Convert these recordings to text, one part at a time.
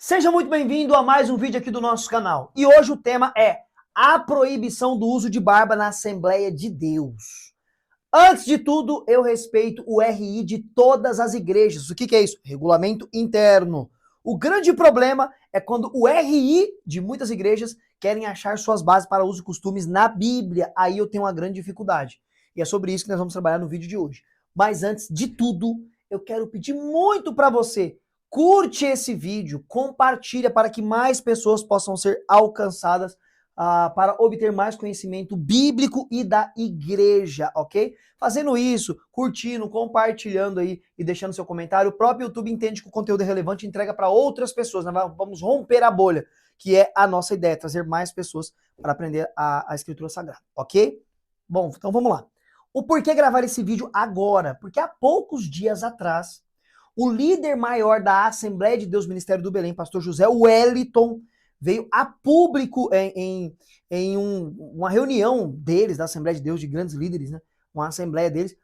Seja muito bem-vindo a mais um vídeo aqui do nosso canal. E hoje o tema é a proibição do uso de barba na Assembleia de Deus. Antes de tudo, eu respeito o RI de todas as igrejas. O que é isso? Regulamento interno. O grande problema é quando o RI de muitas igrejas querem achar suas bases para uso e costumes na Bíblia. Aí eu tenho uma grande dificuldade. E é sobre isso que nós vamos trabalhar no vídeo de hoje. Mas antes de tudo, eu quero pedir muito para você. Curte esse vídeo, compartilha para que mais pessoas possam ser alcançadas para obter mais conhecimento bíblico e da igreja, ok? Fazendo isso, curtindo, compartilhando aí e deixando seu comentário, o próprio YouTube entende que o conteúdo é relevante e entrega para outras pessoas. Nós vamos romper a bolha, que é a nossa ideia, trazer mais pessoas para aprender a Escritura Sagrada, ok? Bom, então vamos lá. O porquê gravar esse vídeo agora? Porque há poucos dias atrás, o líder maior da Assembleia de Deus Ministério do Belém, pastor José Wellington, veio a público uma reunião deles, da Assembleia de Deus, de grandes líderes, né? Uma assembleia deles.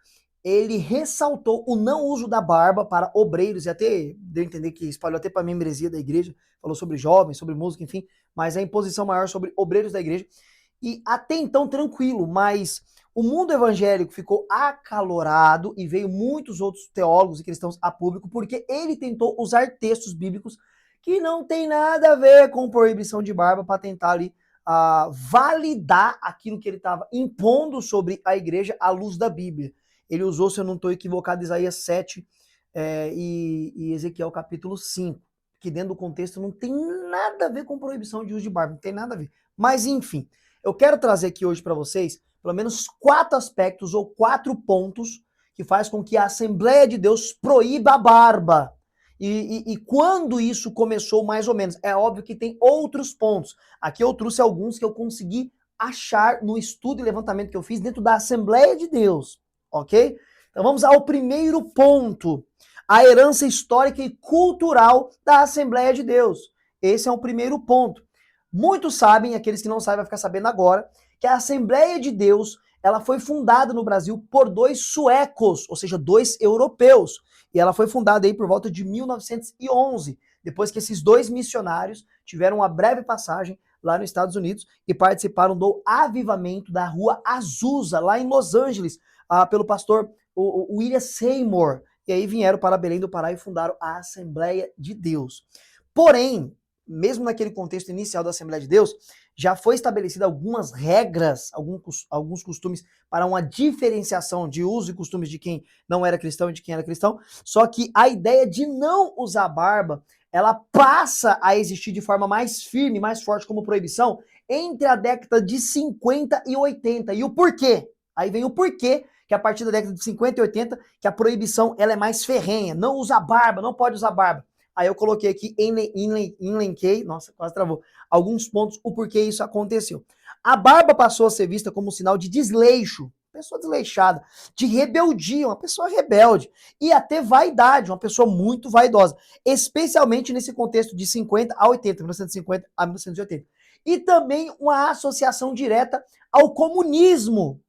Ele ressaltou o não uso da barba para obreiros, e até deu a entender que espalhou até para a membresia da igreja, falou sobre jovens, sobre música, enfim, mas a imposição maior sobre obreiros da igreja. E até então tranquilo, mas o mundo evangélico ficou acalorado e veio muitos outros teólogos e cristãos a público porque ele tentou usar textos bíblicos que não tem nada a ver com proibição de barba para tentar ali validar aquilo que ele estava impondo sobre a igreja à luz da Bíblia. Ele usou, se eu não estou equivocado, Isaías 7 e Ezequiel capítulo 5, que dentro do contexto não tem nada a ver com proibição de uso de barba, não tem nada a ver. Mas enfim, eu quero trazer aqui hoje para vocês pelo menos 4 aspectos ou 4 pontos que faz com que a Assembleia de Deus proíba a barba. E quando isso começou, mais ou menos? É óbvio que tem outros pontos. Aqui eu trouxe alguns que eu consegui achar no estudo e levantamento que eu fiz dentro da Assembleia de Deus, ok? Então vamos ao primeiro ponto. A herança histórica e cultural da Assembleia de Deus. Esse é o primeiro ponto. Muitos sabem, aqueles que não sabem vão ficar sabendo agora, que a Assembleia de Deus ela foi fundada no Brasil por 2 suecos, ou seja, 2 europeus. E ela foi fundada aí por volta de 1911, depois que esses 2 missionários tiveram uma breve passagem lá nos Estados Unidos e participaram do avivamento da Rua Azusa, lá em Los Angeles, pelo pastor William Seymour. E aí vieram para Belém do Pará e fundaram a Assembleia de Deus. Porém, mesmo naquele contexto inicial da Assembleia de Deus, já foi estabelecida algumas regras, alguns costumes para uma diferenciação de uso e costumes de quem não era cristão e de quem era cristão, só que a ideia de não usar barba, ela passa a existir de forma mais firme, mais forte como proibição entre a década de 50 e 80. E o porquê? Aí vem o porquê que a partir da década de 50 e 80 que a proibição ela é mais ferrenha, não usa barba, não pode usar barba. Aí eu coloquei aqui, elenquei, nossa, quase travou, alguns pontos, o porquê isso aconteceu. A barba passou a ser vista como um sinal de desleixo, pessoa desleixada, de rebeldia, uma pessoa rebelde, e até vaidade, uma pessoa muito vaidosa, especialmente nesse contexto de 50 a 80, 1950 a 1980. E também uma associação direta ao comunismo,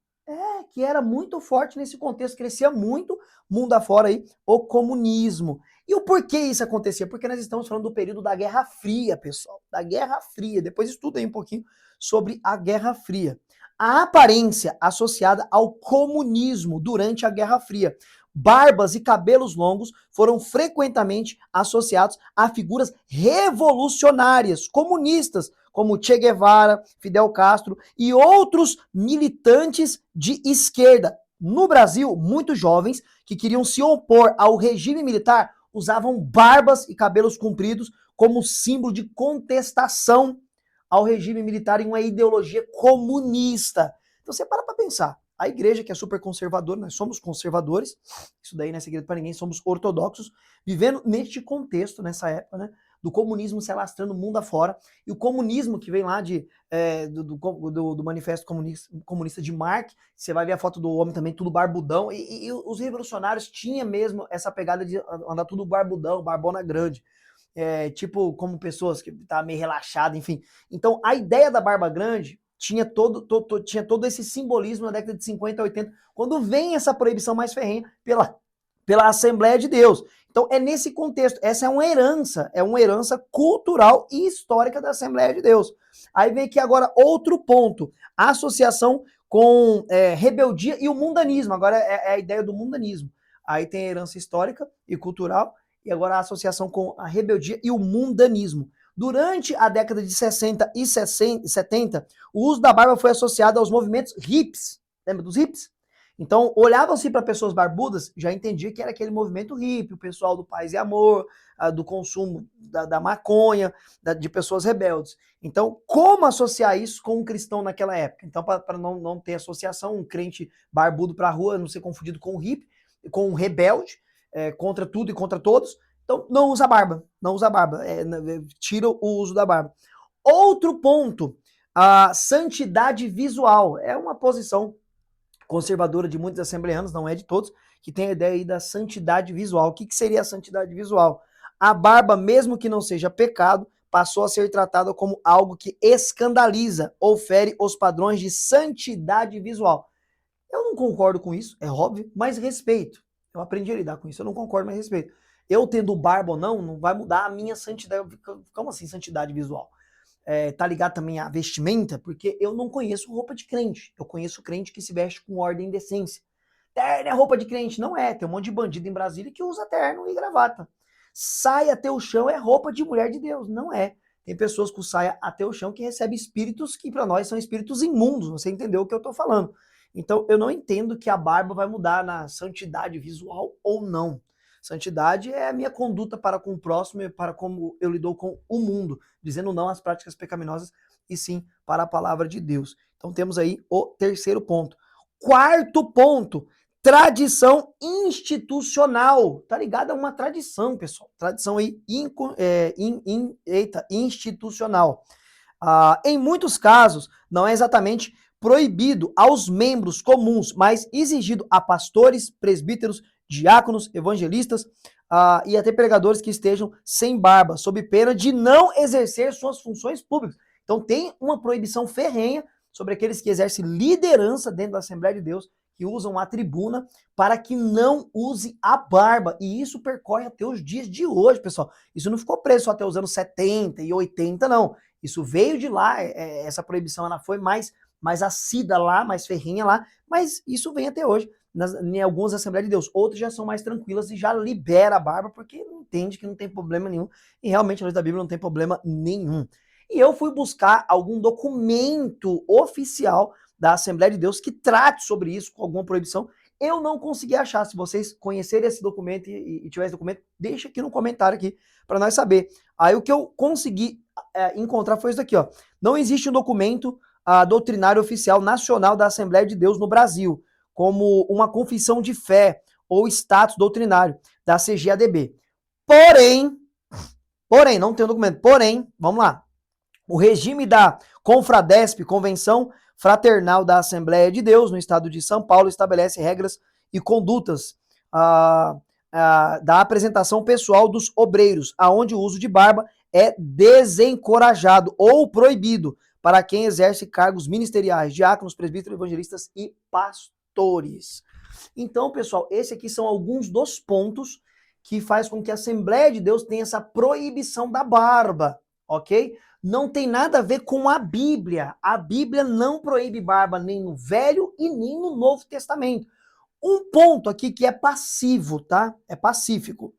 que era muito forte nesse contexto, crescia muito mundo afora aí, o comunismo. E o porquê isso acontecia? Porque nós estamos falando do período da Guerra Fria, pessoal. Da Guerra Fria. Depois estuda aí um pouquinho sobre a Guerra Fria. A aparência associada ao comunismo durante a Guerra Fria. Barbas e cabelos longos foram frequentemente associados a figuras revolucionárias, comunistas, como Che Guevara, Fidel Castro e outros militantes de esquerda. No Brasil, muitos jovens que queriam se opor ao regime militar usavam barbas e cabelos compridos como símbolo de contestação ao regime militar em uma ideologia comunista. Então você para pensar. A igreja, que é super conservadora, nós somos conservadores, isso daí não é segredo para ninguém, somos ortodoxos, vivendo neste contexto, nessa época, né, do comunismo se alastrando o mundo afora, e o comunismo que vem lá do Manifesto Comunista de Marx, você vai ver a foto do homem também, tudo barbudão, e os revolucionários tinham mesmo essa pegada de andar tudo barbudão, barbona grande, tipo como pessoas que tá meio relaxadas, enfim. Então a ideia da barba grande tinha todo esse simbolismo na década de 50 a 80, quando vem essa proibição mais ferrenha pela Assembleia de Deus. Então é nesse contexto, essa é uma herança cultural e histórica da Assembleia de Deus. Aí vem aqui agora outro ponto, a associação com rebeldia e o mundanismo, agora é a ideia do mundanismo. Aí tem a herança histórica e cultural, e agora a associação com a rebeldia e o mundanismo. Durante a década de 60 e 70, o uso da barba foi associado aos movimentos hippies. Lembra dos hippies? Então, olhavam-se para pessoas barbudas, já entendia que era aquele movimento hippie, o pessoal do paz e amor, do consumo da maconha, de pessoas rebeldes. Então, como associar isso com um cristão naquela época? Então, para não ter associação, um crente barbudo para a rua não ser confundido com um hippie, com um rebelde, contra tudo e contra todos. Então, não usa barba, tira o uso da barba. Outro ponto, a santidade visual. É uma posição conservadora de muitos assembleanos, não é de todos, que tem a ideia aí da santidade visual. O que seria a santidade visual? A barba, mesmo que não seja pecado, passou a ser tratada como algo que escandaliza ou fere os padrões de santidade visual. Eu não concordo com isso, é óbvio, mas respeito. Eu aprendi a lidar com isso, eu não concordo, mas respeito. Eu tendo barba ou não vai mudar a minha santidade. Como assim santidade visual? Tá ligado também à vestimenta? Porque eu não conheço roupa de crente. Eu conheço crente que se veste com ordem e decência. Terno é roupa de crente? Não é. Tem um monte de bandido em Brasília que usa terno e gravata. Saia até o chão é roupa de mulher de Deus. Não é. Tem pessoas com saia até o chão que recebem espíritos que para nós são espíritos imundos. Você entendeu o que eu tô falando? Então eu não entendo que a barba vai mudar na santidade visual ou não. Santidade é a minha conduta para com o próximo e para como eu lido com o mundo, dizendo não às práticas pecaminosas e sim para a palavra de Deus. Então temos aí o terceiro ponto. Quarto ponto, tradição institucional. Tá ligado a uma tradição, pessoal. Tradição aí institucional. Em muitos casos, não é exatamente proibido aos membros comuns, mas exigido a pastores, presbíteros, diáconos, evangelistas e até pregadores que estejam sem barba, sob pena de não exercer suas funções públicas. Então tem uma proibição ferrenha sobre aqueles que exercem liderança dentro da Assembleia de Deus, que usam a tribuna, para que não use a barba. E isso percorre até os dias de hoje, pessoal. Isso não ficou preso só até os anos 70 e 80, não. Isso veio de lá, essa proibição ela foi mais assídua lá, mais ferrenha lá, mas isso vem até hoje em algumas Assembleias de Deus. Outras já são mais tranquilas e já libera a barba, porque entende que não tem problema nenhum. E realmente a luz da Bíblia não tem problema nenhum. E eu fui buscar algum documento oficial da Assembleia de Deus que trate sobre isso, com alguma proibição. Eu não consegui achar. Se vocês conhecerem esse documento e tiver esse documento, deixa aqui no comentário aqui para nós saber. Aí o que eu consegui encontrar foi isso daqui, ó. Não existe um documento doutrinário oficial nacional da Assembleia de Deus no Brasil, como uma confissão de fé ou status doutrinário da CGADB. Porém, não tem um documento. Porém, vamos lá. O regime da Confradesp, Convenção Fraternal da Assembleia de Deus, no estado de São Paulo, estabelece regras e condutas da apresentação pessoal dos obreiros, aonde o uso de barba é desencorajado ou proibido para quem exerce cargos ministeriais, diáconos, presbíteros, evangelistas e pastores. Então, pessoal, esses aqui são alguns dos pontos que faz com que a Assembleia de Deus tenha essa proibição da barba, ok? Não tem nada a ver com a Bíblia. A Bíblia não proíbe barba nem no Velho e nem no Novo Testamento. Um ponto aqui que é passivo, tá? É pacífico.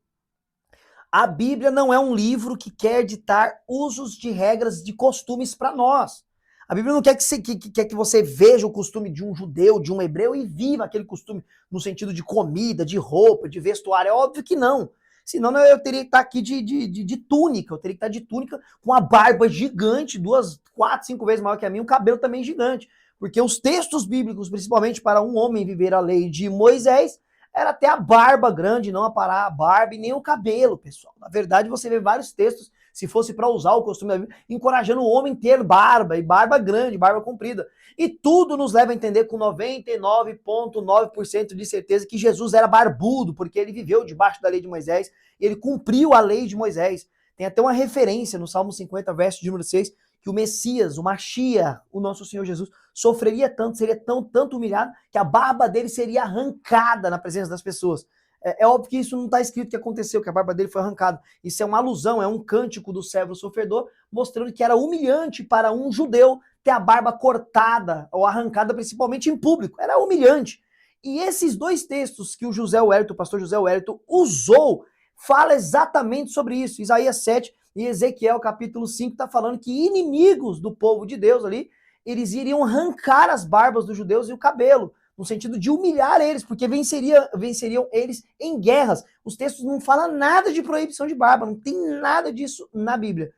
A Bíblia não é um livro que quer ditar usos de regras de costumes para nós. A Bíblia não quer que você veja o costume de um judeu, de um hebreu e viva aquele costume no sentido de comida, de roupa, de vestuário. É óbvio que não. Senão eu teria que estar aqui de túnica, eu teria que estar de túnica com a barba gigante, 2, 4, 5 vezes maior que a minha, o cabelo também gigante. Porque os textos bíblicos, principalmente para um homem viver a lei de Moisés, era até a barba grande, não aparar a barba e nem o cabelo, pessoal. Na verdade, você vê vários textos, se fosse para usar o costume da Bíblia, encorajando o homem a ter barba, e barba grande, barba comprida. E tudo nos leva a entender com 99,9% de certeza que Jesus era barbudo, porque ele viveu debaixo da lei de Moisés, e ele cumpriu a lei de Moisés. Tem até uma referência no Salmo 50, verso de número 6, que o Messias, o Mashiach, o nosso Senhor Jesus, sofreria tanto, seria tanto humilhado, que a barba dele seria arrancada na presença das pessoas. É óbvio que isso não está escrito que aconteceu, que a barba dele foi arrancada. Isso é uma alusão, é um cântico do servo sofredor, mostrando que era humilhante para um judeu ter a barba cortada ou arrancada, principalmente em público. Era humilhante. E esses dois textos que o pastor José Wellington, usou, fala exatamente sobre isso. Isaías 7 e Ezequiel capítulo 5 está falando que inimigos do povo de Deus ali, eles iriam arrancar as barbas dos judeus e o cabelo, no sentido de humilhar eles, porque venceriam eles em guerras. Os textos não falam nada de proibição de barba, não tem nada disso na Bíblia.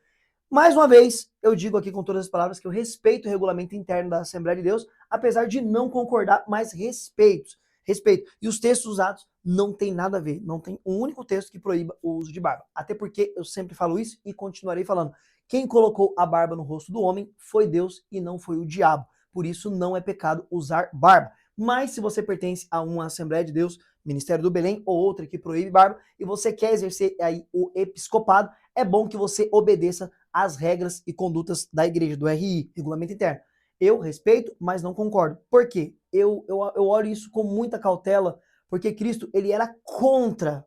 Mais uma vez, eu digo aqui com todas as palavras que eu respeito o regulamento interno da Assembleia de Deus, apesar de não concordar, mas respeito. Respeito. E os textos usados não tem nada a ver. Não tem um único texto que proíba o uso de barba. Até porque eu sempre falo isso e continuarei falando. Quem colocou a barba no rosto do homem foi Deus e não foi o diabo. Por isso não é pecado usar barba. Mas se você pertence a uma Assembleia de Deus, Ministério do Belém ou outra que proíbe barba, e você quer exercer aí o episcopado, é bom que você obedeça às regras e condutas da igreja, do RI, regulamento interno. Eu respeito, mas não concordo. Por quê? Eu olho isso com muita cautela, porque Cristo ele era contra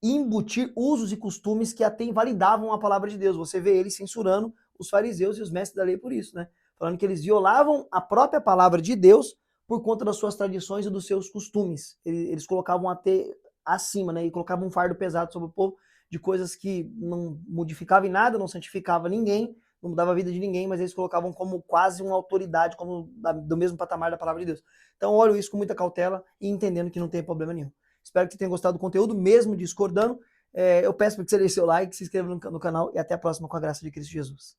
embutir usos e costumes que até invalidavam a palavra de Deus. Você vê ele censurando os fariseus e os mestres da lei por isso, né? Falando que eles violavam a própria palavra de Deus por conta das suas tradições e dos seus costumes. Eles colocavam até acima, né? E colocavam um fardo pesado sobre o povo de coisas que não modificavam em nada, não santificava ninguém, não mudava a vida de ninguém, mas eles colocavam como quase uma autoridade, como do mesmo patamar da palavra de Deus. Então, olho isso com muita cautela e entendendo que não tem problema nenhum. Espero que você tenha gostado do conteúdo, mesmo discordando. Eu peço para que você deixe seu like, se inscreva no canal e até a próxima com a graça de Cristo Jesus.